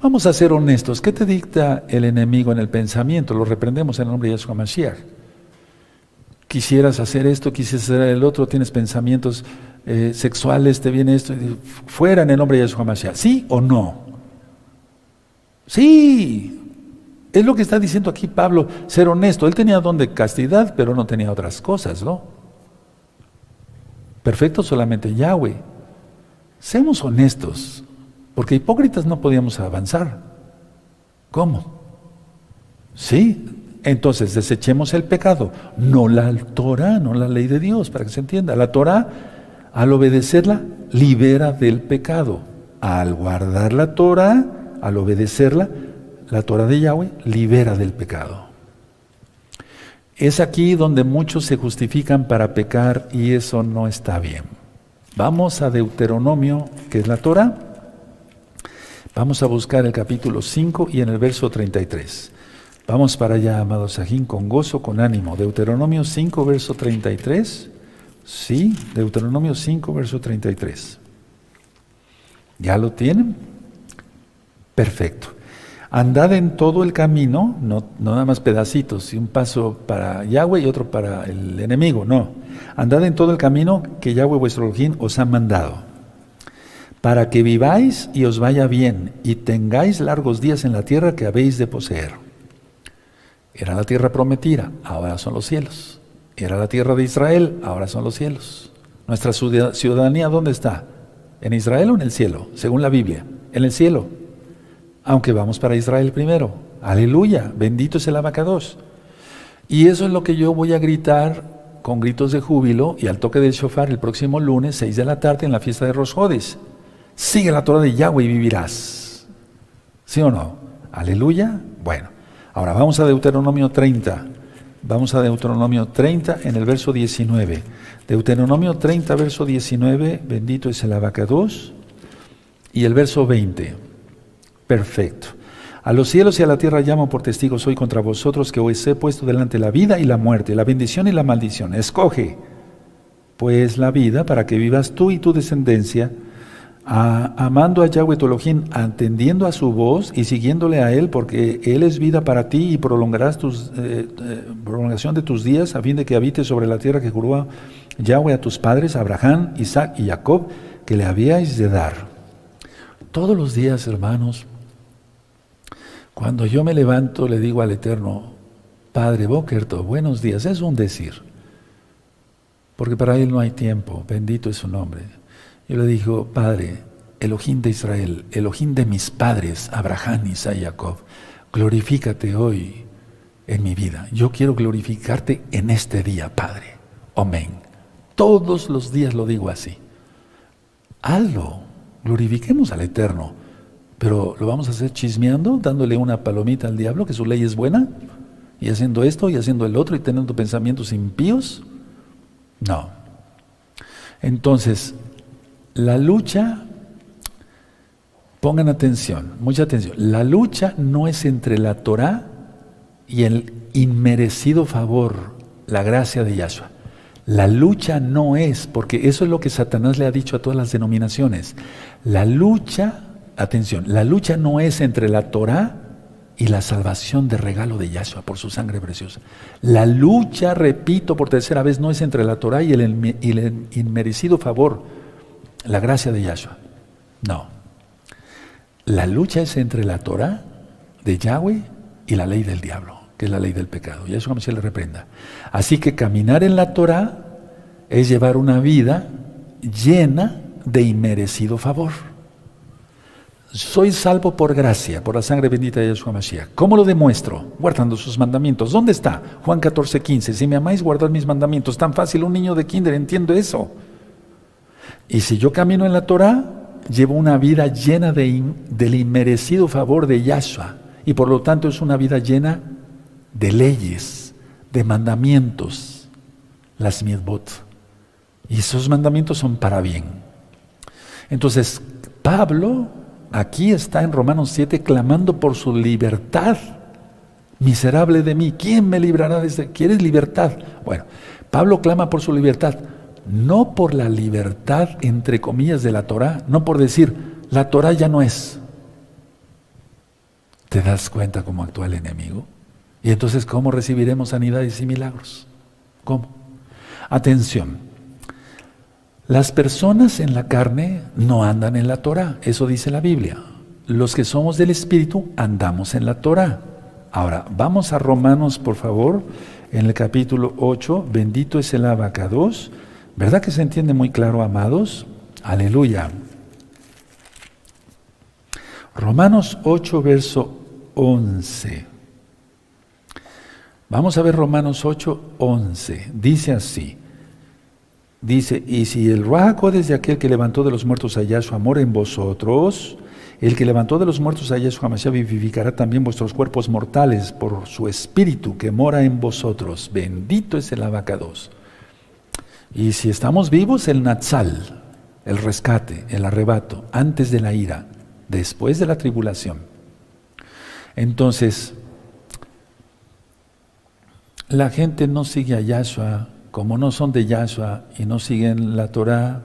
Vamos a ser honestos. ¿Qué te dicta el enemigo en el pensamiento? Lo reprendemos en el nombre de Yahshua Mashiach. quisieras hacer esto, quisieras hacer el otro, tienes pensamientos sexuales, te viene esto, fuera en el nombre de Yeshua Mashiach. ¿Sí o no? Sí. Es lo que está diciendo aquí Pablo, ser honesto. Él tenía don de castidad, pero no tenía otras cosas, ¿no? Perfecto solamente Yahweh. Seamos honestos, porque hipócritas no podíamos avanzar. ¿Cómo? Sí. Entonces desechemos el pecado, no la Torah, no la ley de Dios, para que se entienda. La Torah, al obedecerla, libera del pecado. Al guardar la Torah, al obedecerla, la Torah de Yahweh libera del pecado. Es aquí donde muchos se justifican para pecar y eso no está bien. Vamos a Deuteronomio, que es la Torah. Vamos a buscar el capítulo 5 y en el verso 33. Vamos para allá, amados Sajín, con gozo, con ánimo. Deuteronomio 5, verso 33. Sí, Deuteronomio 5, verso 33. ¿Ya lo tienen? Perfecto. Andad en todo el camino, no nada más pedacitos, y un paso para Yahweh y otro para el enemigo, no. Andad en todo el camino que Yahweh vuestro Elohim os ha mandado, para que viváis y os vaya bien, y tengáis largos días en la tierra que habéis de poseer. Era la tierra prometida, ahora son los cielos. Era la tierra de Israel, ahora son los cielos. Nuestra ciudadanía, ¿dónde está? ¿En Israel o en el cielo? Según la Biblia, en el cielo. Aunque vamos para Israel primero. Aleluya, bendito es el Abacados. Y eso es lo que yo voy a gritar con gritos de júbilo y al toque del shofar el próximo lunes, 6 de la tarde, en la fiesta de Rosh Hodis. Sigue la Torah de Yahweh y vivirás. ¿Sí o no? Aleluya. Bueno. Ahora vamos a Deuteronomio 30. Vamos a Deuteronomio 30 en el verso 19. Deuteronomio 30, verso 19, bendito es el Abacados. Y el verso 20. Perfecto. A los cielos y a la tierra llamo por testigos hoy contra vosotros que os he puesto delante la vida y la muerte, la bendición y la maldición. Escoge, pues, la vida para que vivas tú y tu descendencia, amando a Yahweh tu Elohim, atendiendo a su voz y siguiéndole a Él, porque Él es vida para ti y prolongarás prolongación de tus días, a fin de que habites sobre la tierra que juró Yahweh a tus padres, Abraham, Isaac y Jacob, que le habíais de dar. Todos los días, hermanos, cuando yo me levanto, le digo al Eterno, Padre Boker Tov, buenos días, es un decir, porque para Él no hay tiempo, bendito es su nombre. Yo le digo, Padre, Elohim de Israel, Elohim de mis padres, Abraham, Isaac y Jacob, glorifícate hoy en mi vida. Yo quiero glorificarte en este día, Padre. Amén. Todos los días lo digo así. Hazlo, glorifiquemos al Eterno, pero ¿lo vamos a hacer chismeando, dándole una palomita al diablo, que su ley es buena, y haciendo esto y haciendo el otro y teniendo pensamientos impíos? No. Entonces, la lucha, pongan atención, mucha atención, la lucha no es entre la Torah y el inmerecido favor, la gracia de Yahshua. La lucha no es, porque eso es lo que Satanás le ha dicho a todas las denominaciones. La lucha, atención, la lucha no es entre la Torah y la salvación de regalo de Yahshua por su sangre preciosa. La lucha, repito por tercera vez, no es entre la Torah y el inmerecido favor, la gracia de Yahshua. No. La lucha es entre la Torah de Yahweh y la ley del diablo, que es la ley del pecado. Yahshua se le reprenda. Así que caminar en la Torah es llevar una vida llena de inmerecido favor. Soy salvo por gracia, por la sangre bendita de Yeshua Mashiach. ¿Cómo lo demuestro? Guardando sus mandamientos. ¿Dónde está? Juan 14:15. Si me amáis, guardad mis mandamientos. Tan fácil, un niño de kinder entiende eso. Y si yo camino en la Torah, llevo una vida llena del inmerecido favor de Yahshua. Y por lo tanto es una vida llena de leyes, de mandamientos, las mitzvot. Y esos mandamientos son para bien. Entonces, Pablo aquí está en Romanos 7 clamando por su libertad. Miserable de mí, ¿quién me librará de este? ¿Quieres libertad? Bueno, Pablo clama por su libertad. No por la libertad, entre comillas, de la Torah, no por decir, la Torah ya no es. ¿Te das cuenta cómo actúa el enemigo? Y entonces, ¿cómo recibiremos sanidades y milagros? ¿Cómo? Atención, las personas en la carne no andan en la Torah, eso dice la Biblia. Los que somos del Espíritu andamos en la Torah. Ahora, vamos a Romanos, por favor, en el capítulo 8, bendito es el abacados. ¿Verdad que se entiende muy claro, amados? Aleluya. Romanos 8, verso 11. Vamos a ver Romanos 8, 11. Dice así. Dice, y si el Ruaj HaKodesh de aquel que levantó de los muertos a Yahshua mora en vosotros, el que levantó de los muertos a Yahshua Mashiach vivificará también vuestros cuerpos mortales por su espíritu que mora en vosotros. Bendito es el abacados. Y si estamos vivos, el Natsal, el rescate, el arrebato, antes de la ira, después de la tribulación. Entonces, la gente no sigue a Yahshua, como no son de Yahshua y no siguen la Torah,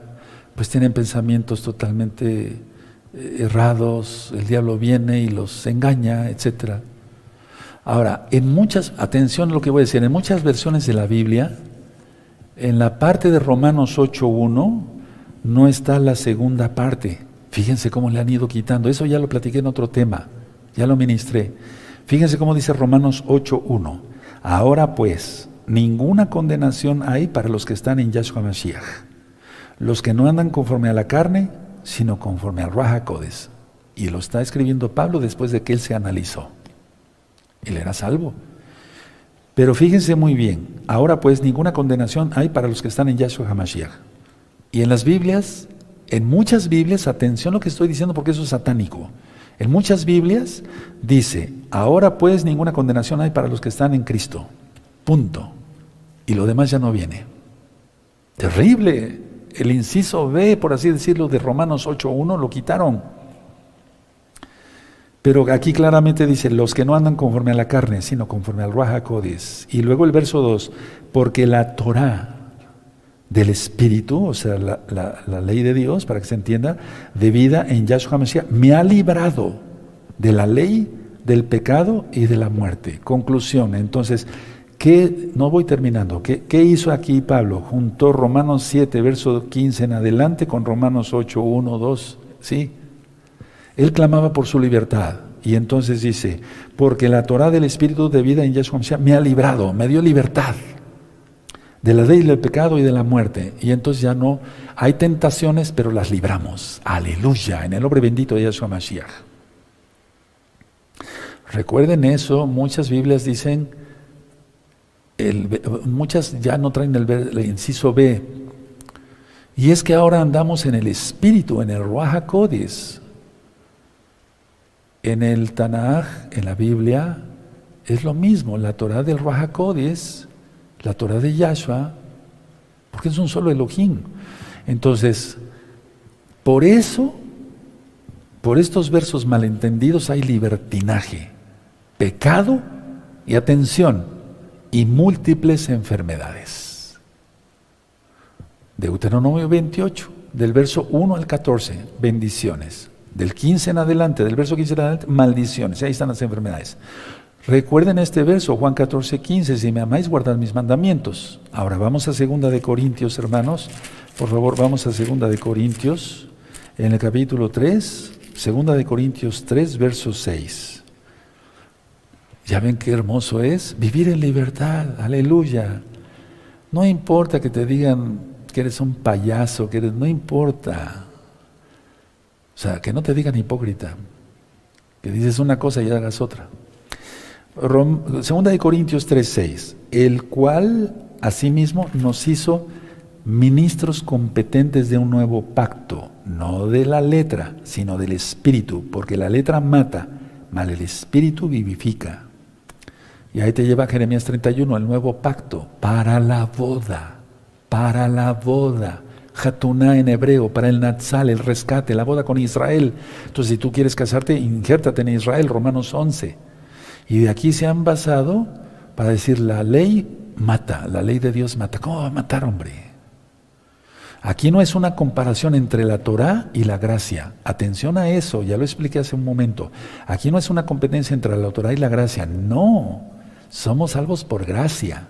pues tienen pensamientos totalmente errados, el diablo viene y los engaña, etc. Ahora, atención a lo que voy a decir, en muchas versiones de la Biblia, en la parte de Romanos 8.1, no está la segunda parte. Fíjense cómo le han ido quitando, eso ya lo platiqué en otro tema, ya lo ministré. Fíjense cómo dice Romanos 8.1, ahora pues, ninguna condenación hay para los que están en Yahshua Mashiach, los que no andan conforme a la carne, sino conforme al Ruaj HaKodesh. Y lo está escribiendo Pablo después de que él se analizó. Él era salvo. Pero fíjense muy bien, ahora pues ninguna condenación hay para los que están en Yahshua HaMashiach. Y en las Biblias, en muchas Biblias, atención a lo que estoy diciendo porque eso es satánico. En muchas Biblias dice, ahora pues ninguna condenación hay para los que están en Cristo. Punto. Y lo demás ya no viene. Terrible. El inciso B, por así decirlo, de Romanos 8.1 lo quitaron. Pero aquí claramente dice, los que no andan conforme a la carne, sino conforme al Ruaj HaKodesh. Y luego el verso 2, porque la Torah del Espíritu, o sea, la ley de Dios, para que se entienda, de vida en Yahshua Mashiach, me ha librado de la ley, del pecado y de la muerte. Conclusión, entonces, no voy terminando. ¿Qué hizo aquí Pablo? Juntó Romanos 7, verso 15 en adelante con Romanos 8, 1, 2. ¿Sí? Él clamaba por su libertad. Y entonces dice, porque la Torah del Espíritu de vida en Yahshua Mashiach me ha librado, me dio libertad de la ley del pecado y de la muerte. Y entonces ya no hay tentaciones, pero las libramos. Aleluya, en el nombre bendito de Yahshua Mashiach. Recuerden eso, muchas Biblias dicen, muchas ya no traen el inciso B, y es que ahora andamos en el Espíritu, en el Ruaj HaKodesh. En el Tanaj, en la Biblia, es lo mismo, la Torah del Ruaj HaKodesh, la Torah de Yahshua, porque es un solo Elohim. Entonces, por eso, por estos versos malentendidos hay libertinaje, pecado y atención, y múltiples enfermedades. Deuteronomio 28, del verso 1 al 14, bendiciones. Del 15 en adelante, del verso 15 en adelante, maldiciones. Ahí están las enfermedades. Recuerden este verso, Juan 14, 15, si me amáis, guardad mis mandamientos. Ahora vamos a 2 de Corintios, hermanos. Por favor, vamos a 2 de Corintios, en el capítulo 3, 2 de Corintios 3, verso 6. Ya ven qué hermoso es vivir en libertad, aleluya. No importa que te digan que eres un payaso, no importa. O sea, que no te digan hipócrita, que dices una cosa y hagas otra. 2 de Corintios 3:6, el cual asimismo nos hizo ministros competentes de un nuevo pacto, no de la letra, sino del Espíritu, porque la letra mata, mas el Espíritu vivifica. Y ahí te lleva Jeremías 31, el nuevo pacto, para la boda, Hatuná en hebreo, para el Natsal, el rescate, la boda con Israel. Entonces, si tú quieres casarte, injértate en Israel, Romanos 11. Y de aquí se han basado para decir, la ley mata, la ley de Dios mata. ¿Cómo va a matar, hombre? Aquí no es una comparación entre la Torah y la gracia. Atención a eso, ya lo expliqué hace un momento. Aquí no es una competencia entre la Torah y la gracia. No, somos salvos por gracia.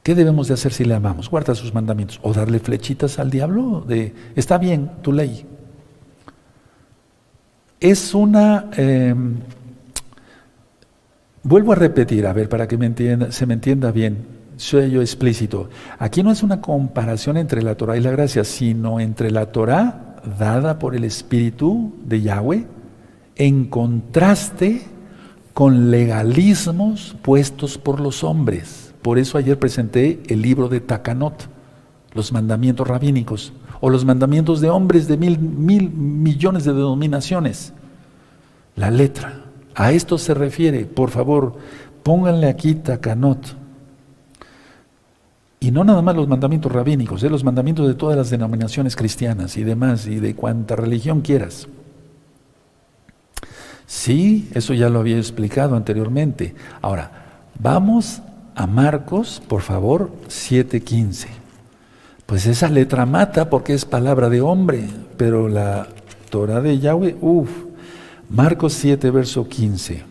¿Qué debemos de hacer si le amamos? Guarda sus mandamientos. O darle flechitas al diablo de, está bien, tu ley. Es una... vuelvo a repetir, a ver, para que se me entienda bien, soy yo explícito. Aquí no es una comparación entre la Torah y la gracia, sino entre la Torah dada por el Espíritu de Yahweh, en contraste con legalismos puestos por los hombres. Por eso ayer presenté el libro de Takanot, los mandamientos rabínicos, o los mandamientos de hombres de mil millones de denominaciones. La letra, a esto se refiere. Por favor, pónganle aquí Takanot. Y no nada más los mandamientos rabínicos, los mandamientos de todas las denominaciones cristianas y demás, y de cuanta religión quieras. Sí, eso ya lo había explicado anteriormente. Ahora, vamos a Marcos, por favor, 7:15. Pues esa letra mata porque es palabra de hombre, pero la Torah de Yahweh, Marcos 7, verso 15.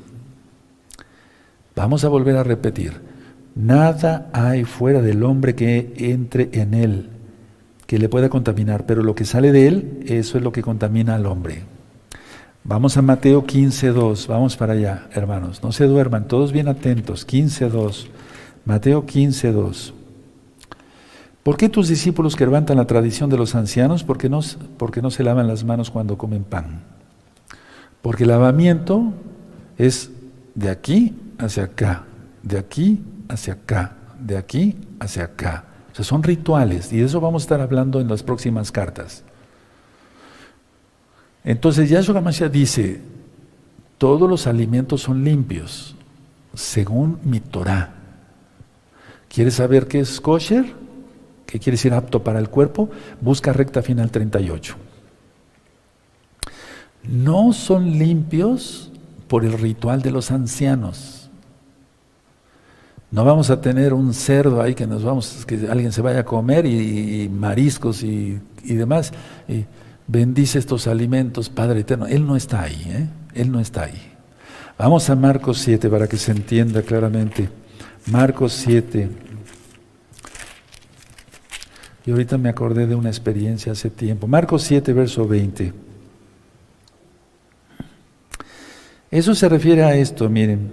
Vamos a volver a repetir. Nada hay fuera del hombre que entre en él, que le pueda contaminar, pero lo que sale de él, eso es lo que contamina al hombre. Vamos a Mateo 15:2, vamos para allá, hermanos, no se duerman, todos bien atentos. 15:2, Mateo 15:2. ¿Por qué tus discípulos quebrantan la tradición de los ancianos? ¿Por qué no se lavan las manos cuando comen pan? Porque el lavamiento es de aquí hacia acá, de aquí hacia acá, de aquí hacia acá. O sea, son rituales, y de eso vamos a estar hablando en las próximas cartas. Entonces Yahshua HaMashiach dice, todos los alimentos son limpios, según mi Torah. ¿Quieres saber qué es kosher? ¿Qué quiere decir apto para el cuerpo? Busca recta final 38. No son limpios por el ritual de los ancianos. No vamos a tener un cerdo ahí que alguien se vaya a comer y mariscos y demás. Y bendice estos alimentos, Padre Eterno. Él no está ahí, Él no está ahí. Vamos a Marcos 7 para que se entienda claramente. Marcos 7. Y ahorita me acordé de una experiencia hace tiempo. Marcos 7, verso 20. Eso se refiere a esto, miren.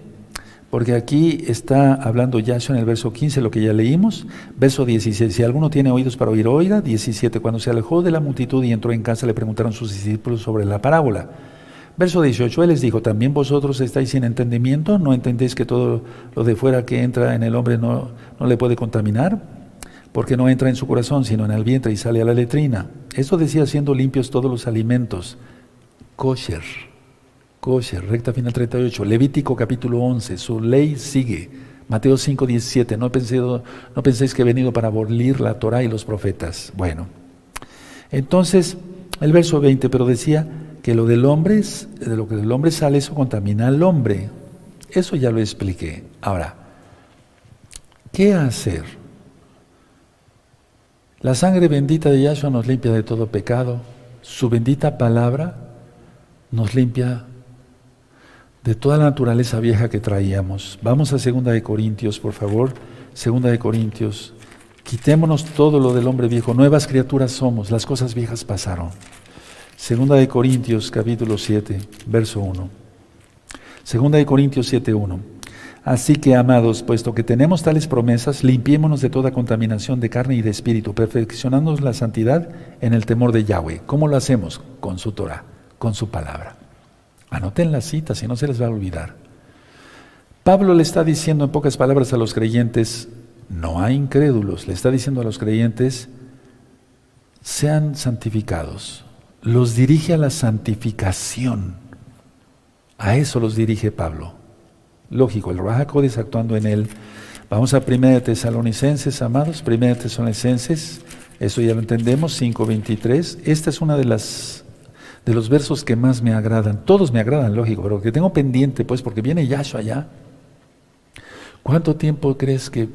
Porque aquí está hablando Yahshua en el verso 15, lo que ya leímos. Verso 16, si alguno tiene oídos para oír, oiga. 17, cuando se alejó de la multitud y entró en casa, le preguntaron sus discípulos sobre la parábola. Verso 18, él les dijo, ¿también vosotros estáis sin entendimiento? ¿No entendéis que todo lo de fuera que entra en el hombre no le puede contaminar? Porque no entra en su corazón, sino en el vientre y sale a la letrina. Esto decía, siendo limpios todos los alimentos. Kosher, recta final 38. Levítico capítulo 11, su ley sigue. Mateo 5, 17, no penséis que he venido para abolir la Torah y los profetas. Bueno, entonces, el verso 20, pero decía que de lo que del hombre sale, eso contamina al hombre. Eso ya lo expliqué. Ahora, ¿qué hacer? La sangre bendita de Yahshua nos limpia de todo pecado. Su bendita palabra nos limpia de toda la naturaleza vieja que traíamos. Vamos a 2 de Corintios, por favor. 2 de Corintios. Quitémonos todo lo del hombre viejo. Nuevas criaturas somos. Las cosas viejas pasaron. 2 de Corintios, capítulo 7, verso 1. 2 de Corintios 7:1. Así que, amados, puesto que tenemos tales promesas, limpiémonos de toda contaminación de carne y de espíritu, perfeccionándonos la santidad en el temor de Yahweh. ¿Cómo lo hacemos? Con su Torah, con su palabra. Anoten las citas, si no se les va a olvidar. Pablo le está diciendo en pocas palabras a los creyentes, no a incrédulos, le está diciendo a los creyentes, sean santificados. Los dirige a la santificación. A eso los dirige Pablo. Lógico, el Ruach HaKodesh actuando en él. Vamos a 1 Tesalonicenses, amados, 1 Tesalonicenses, eso ya lo entendemos, 5:23. Esta es una de los versos que más me agradan. Todos me agradan, lógico, pero que tengo pendiente, pues, porque viene Yahshua allá. ¿Cuánto tiempo crees que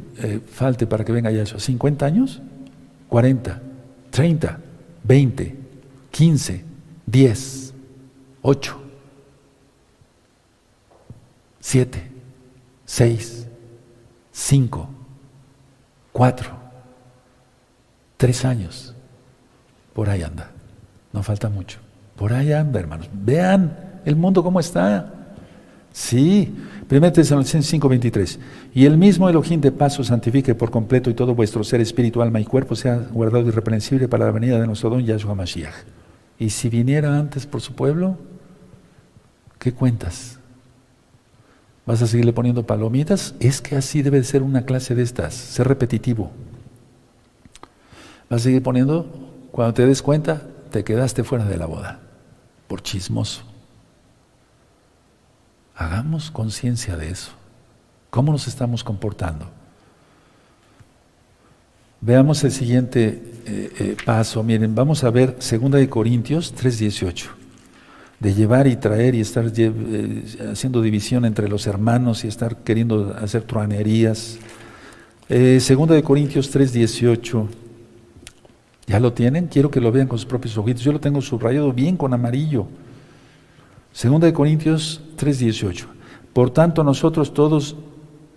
falte para que venga Yahshua? ¿50 años? ¿40? ¿30? ¿20? ¿15? ¿10? ¿8? 7, 6, 5, 4, 3 años. Por ahí anda. No falta mucho. Por ahí anda, hermanos. Vean el mundo cómo está. Sí. 1 Tesalonicenses 5:23. Y el mismo Elohim de paz os santifique por completo y todo vuestro ser, espíritu, alma y cuerpo sea guardado irreprensible para la venida de nuestro don Yahshua Mashiach. Y si viniera antes por su pueblo, ¿qué cuentas? ¿Vas a seguirle poniendo palomitas? Es que así debe ser una clase de estas, ser repetitivo. ¿Vas a seguir poniendo? Cuando te des cuenta, te quedaste fuera de la boda, por chismoso. Hagamos conciencia de eso. ¿Cómo nos estamos comportando? Veamos el siguiente paso. Miren, vamos a ver 2 Corintios 3:18. De llevar y traer y estar haciendo división entre los hermanos y estar queriendo hacer truanerías. 2 Corintios 3:18. ¿Ya lo tienen? Quiero que lo vean con sus propios ojitos. Yo lo tengo subrayado bien con amarillo. 2 Corintios 3:18. Por tanto, nosotros todos,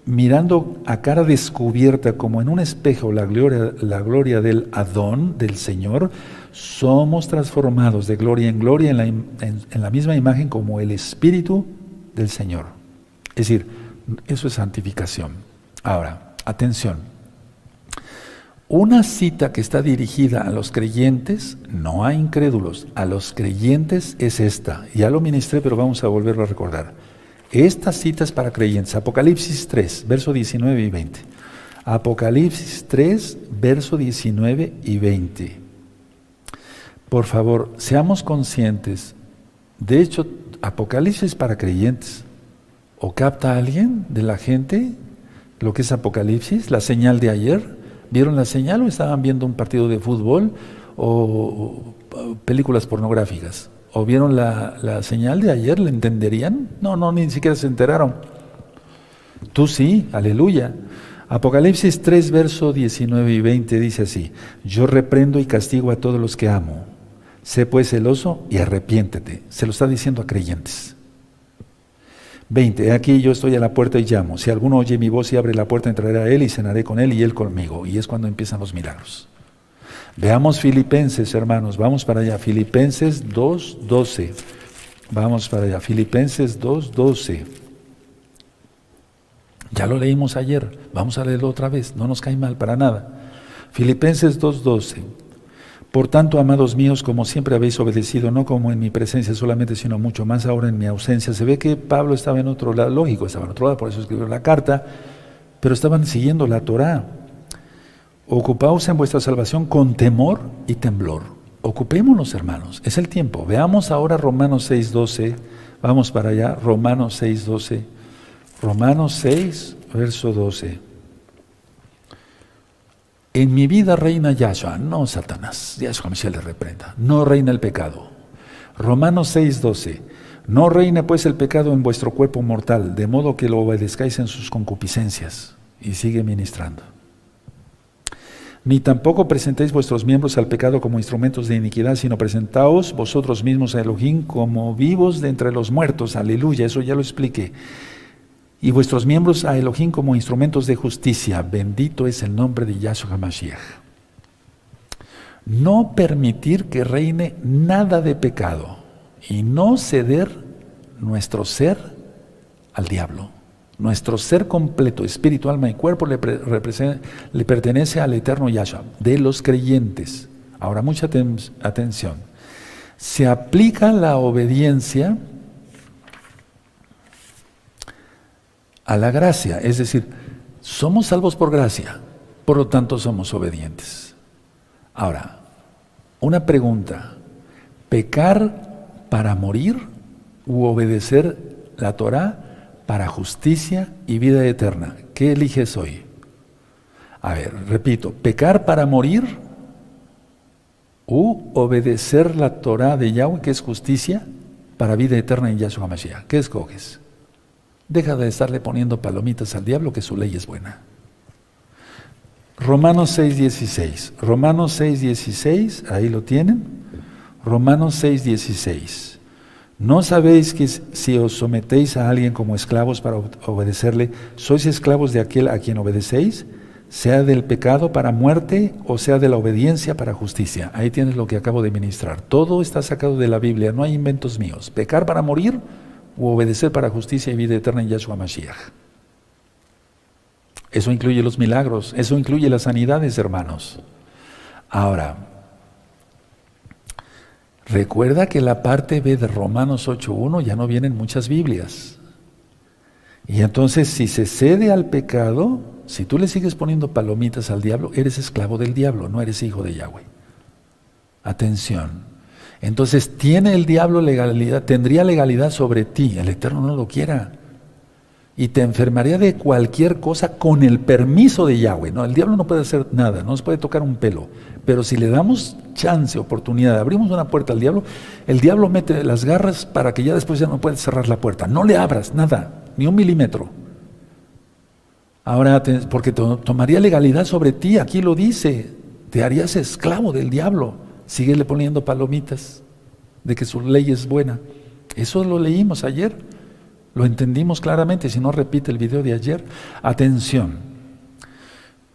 mirando a cara descubierta como en un espejo la gloria del Adón, del Señor, somos transformados de gloria en gloria en la misma imagen como el Espíritu del Señor. Es decir, eso es santificación. Ahora, atención. Una cita que está dirigida a los creyentes, no a incrédulos, a los creyentes es esta. Ya lo ministré, pero vamos a volverlo a recordar. Esta cita es para creyentes. Apocalipsis 3, verso 19 y 20. Apocalipsis 3, verso 19 y 20. Por favor, seamos conscientes. De hecho, Apocalipsis para creyentes. ¿O capta alguien de la gente lo que es Apocalipsis? La señal de ayer. ¿Vieron la señal o estaban viendo un partido de fútbol o películas pornográficas? ¿O vieron la señal de ayer? ¿Le entenderían? No, ni siquiera se enteraron. Tú sí, aleluya. Apocalipsis 3, verso 19 y 20 dice así: yo reprendo y castigo a todos los que amo. Sé pues celoso y arrepiéntete. Se lo está diciendo a creyentes. 20. Aquí yo estoy a la puerta y llamo. Si alguno oye mi voz y abre la puerta, entraré a él y cenaré con él y él conmigo. Y es cuando empiezan los milagros. Veamos Filipenses, hermanos. Vamos para allá. Filipenses 2:12. Vamos para allá. Filipenses 2:12. Ya lo leímos ayer. Vamos a leerlo otra vez. No nos cae mal para nada. Filipenses 2:12. Por tanto, amados míos, como siempre habéis obedecido, no como en mi presencia solamente, sino mucho más ahora en mi ausencia. Se ve que Pablo estaba en otro lado, lógico, estaba en otro lado, por eso escribió la carta, pero estaban siguiendo la Torá. Ocupaos en vuestra salvación con temor y temblor. Ocupémonos, hermanos, es el tiempo. Veamos ahora Romanos 6:12, vamos para allá, Romanos 6:12, Romanos 6, verso 12. En mi vida reina Yahshua, no Satanás, Yahshua Mashiach le reprenda, no reina el pecado. Romanos 6:12, no reina pues el pecado en vuestro cuerpo mortal, de modo que lo obedezcáis en sus concupiscencias. Y sigue ministrando. Ni tampoco presentéis vuestros miembros al pecado como instrumentos de iniquidad, sino presentaos vosotros mismos a Elohim como vivos de entre los muertos. Aleluya, eso ya lo expliqué. Y vuestros miembros a Elohim como instrumentos de justicia. Bendito es el nombre de Yahshua Mashiach. No permitir que reine nada de pecado y no ceder nuestro ser al diablo. Nuestro ser completo, espíritu, alma y cuerpo le pertenece al eterno Yahshua, de los creyentes. Ahora, mucha atención. Se aplica la obediencia a la gracia, es decir, somos salvos por gracia, por lo tanto somos obedientes. Ahora, una pregunta: ¿pecar para morir u obedecer la Torá para justicia y vida eterna? ¿Qué eliges hoy? A ver, repito, ¿pecar para morir u obedecer la Torá de Yahweh, que es justicia, para vida eterna en Yahshua Mashiach? ¿Qué escoges? Deja de estarle poniendo palomitas al diablo, que su ley es buena. Romanos 6:16. Romanos 6:16, ahí lo tienen. Romanos 6:16. ¿No sabéis que si os sometéis a alguien como esclavos para obedecerle, sois esclavos de aquel a quien obedecéis? sea del pecado para muerte o sea de la obediencia para justicia. Ahí tienes lo que acabo de ministrar. Todo está sacado de la Biblia, no hay inventos míos. Pecar para morir o obedecer para justicia y vida eterna en Yahshua Mashiach. Eso incluye los milagros, eso incluye las sanidades, hermanos. Ahora, recuerda que la parte B de Romanos 8.1 ya no viene en muchas Biblias. Y entonces, si se cede al pecado, si tú le sigues poniendo palomitas al diablo, eres esclavo del diablo, no eres hijo de Yahweh. Atención. Entonces, ¿tiene el diablo legalidad? Tendría legalidad sobre ti, el Eterno no lo quiera. Y te enfermaría de cualquier cosa con el permiso de Yahweh. No, el diablo no puede hacer nada, no nos puede tocar un pelo. Pero si le damos chance, oportunidad, abrimos una puerta al diablo, el diablo mete las garras para que ya después ya no puedes cerrar la puerta. No le abras nada, ni un milímetro. Ahora, porque tomaría legalidad sobre ti, aquí lo dice, te harías esclavo del diablo. Síguele poniendo palomitas de que su ley es buena. Eso lo leímos ayer, lo entendimos claramente, si no repite el video de ayer. Atención,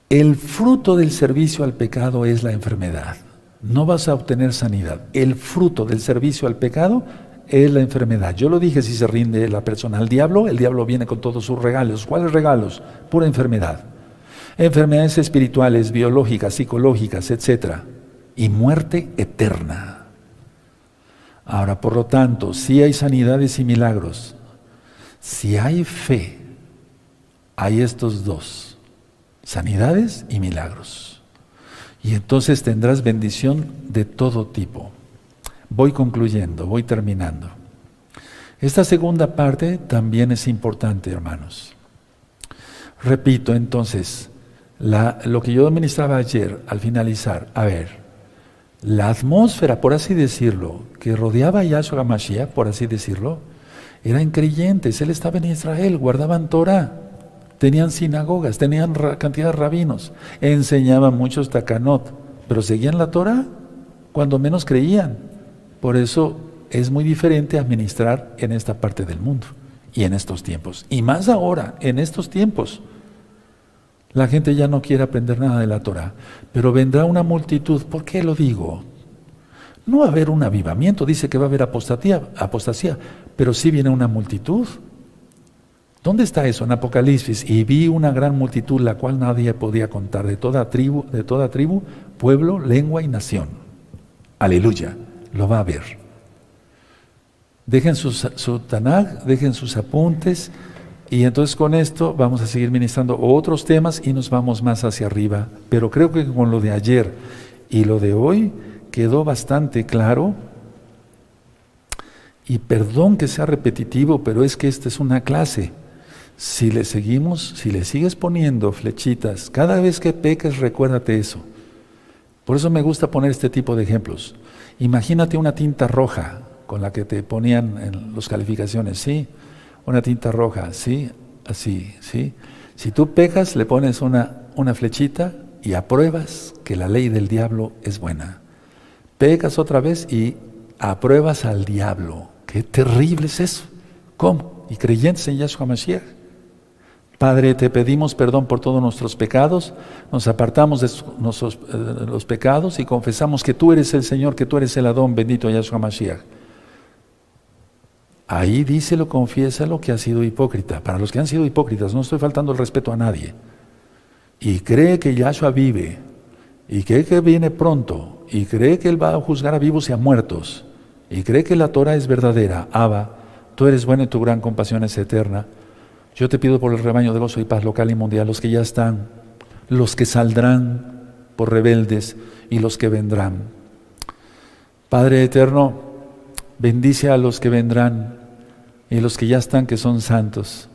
el fruto del servicio al pecado es la enfermedad. No vas a obtener sanidad. El fruto del servicio al pecado es la enfermedad. Yo lo dije, si se rinde la persona al diablo, el diablo viene con todos sus regalos. ¿Cuáles regalos? Pura enfermedad. Enfermedades espirituales, biológicas, psicológicas, etc. Y muerte eterna. Ahora, por lo tanto, si hay sanidades y milagros, si hay fe, hay estos dos, sanidades y milagros. Y entonces tendrás bendición de todo tipo. Voy concluyendo, voy terminando. Esta segunda parte también es importante, hermanos. Repito, entonces, lo que yo ministraba ayer al finalizar, a ver, la atmósfera, por así decirlo, que rodeaba a Yahshua Mashiach, por así decirlo, eran creyentes. Él estaba en Israel, guardaban Torah, tenían sinagogas, tenían cantidad de rabinos, enseñaban muchos takanot, pero seguían la Torah, cuando menos creían. Por eso es muy diferente administrar en esta parte del mundo y en estos tiempos. Y más ahora, en estos tiempos, la gente ya no quiere aprender nada de la Torah, pero vendrá una multitud. ¿Por qué lo digo? No va a haber un avivamiento, dice que va a haber apostasía, pero sí viene una multitud. ¿Dónde está eso? En Apocalipsis. Y vi una gran multitud, la cual nadie podía contar, de toda tribu, pueblo, lengua y nación. Aleluya, lo va a ver. Dejen su Tanaj, dejen sus apuntes, y entonces con esto vamos a seguir ministrando otros temas y nos vamos más hacia arriba. Pero creo que con lo de ayer y lo de hoy quedó bastante claro. Y perdón que sea repetitivo, pero es que esta es una clase. Si le sigues poniendo flechitas, cada vez que peques, recuérdate eso. Por eso me gusta poner este tipo de ejemplos. Imagínate una tinta roja con la que te ponían en las calificaciones, ¿sí? Una tinta roja, ¿sí? Así, ¿sí? Si tú pecas, le pones una flechita y apruebas que la ley del diablo es buena. Pecas otra vez y apruebas al diablo. ¡Qué terrible es eso! ¿Cómo? Y creyentes en Yahshua Mashiach. Padre, te pedimos perdón por todos nuestros pecados, nos apartamos de los pecados y confesamos que tú eres el Señor, que tú eres el Adón, bendito Yahshua Mashiach. Ahí díselo, confiésalo que has sido hipócrita. Para los que han sido hipócritas, no estoy faltando el respeto a nadie. Y cree que Yahshua vive, y cree que viene pronto, y cree que Él va a juzgar a vivos y a muertos, y cree que la Torah es verdadera. Abba, tú eres bueno y tu gran compasión es eterna. Yo te pido por el rebaño de gozo y paz local y mundial, los que ya están, los que saldrán por rebeldes y los que vendrán. Padre eterno, bendice a los que vendrán y los que ya están, que son santos.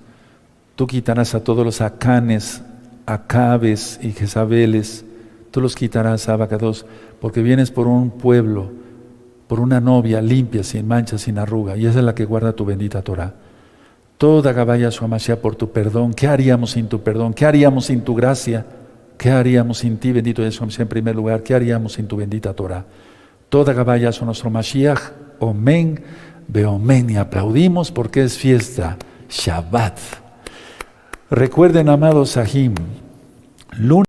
Tú quitarás a todos los Acanes, Acabes y Jezabeles. Tú los quitarás, Abacados, porque vienes por un pueblo, por una novia limpia, sin mancha, sin arruga, y esa es la que guarda tu bendita Torah. Toda Gabaya Suamashiach por tu perdón. ¿Qué haríamos sin tu perdón? ¿Qué haríamos sin tu gracia? ¿Qué haríamos sin ti, bendito Yahshua en primer lugar? ¿Qué haríamos sin tu bendita Torah? Toda Gabaya son nuestro Mashiach. Omen, beomen. Y aplaudimos porque es fiesta. Shabbat. Recuerden, amados Sahim, lunes